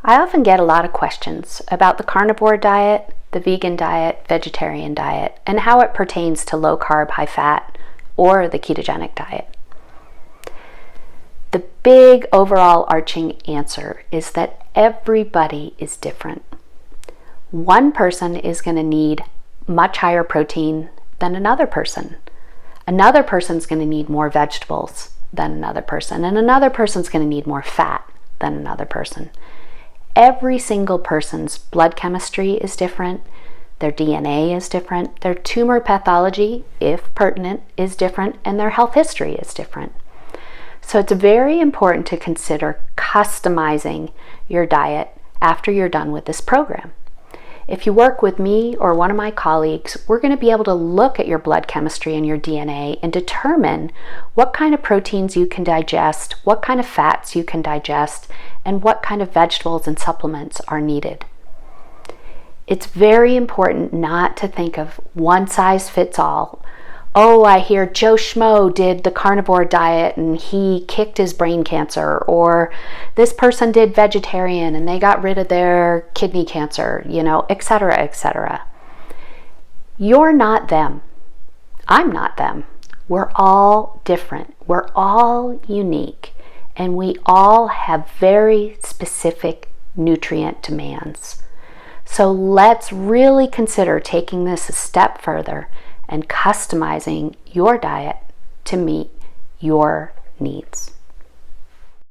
I often get a lot of questions about the carnivore diet, the vegan diet, vegetarian diet, and how it pertains to low carb, high fat, or the ketogenic diet. The big overall arching answer is that everybody is different. One person is going to need much higher protein than another person. Another person's going to need more vegetables than another person, and another person's going to need more fat than another person. Every single person's blood chemistry is different, their DNA is different, their tumor pathology, if pertinent, is different, and their health history is different. So it's very important to consider customizing your diet after you're done with this program. If you work with me or one of my colleagues, we're going to be able to look at your blood chemistry and your DNA and determine what kind of proteins you can digest, what kind of fats you can digest, and what kind of vegetables and supplements are needed. It's very important not to think of one size fits all. Oh, I hear Joe Schmo did the carnivore diet and he kicked his brain cancer, or this person did vegetarian and they got rid of their kidney cancer, etc., etc. You're not them. I'm not them. We're all different. We're all unique, and we all have very specific nutrient demands. So let's really consider taking this a step further and customizing your diet to meet your needs.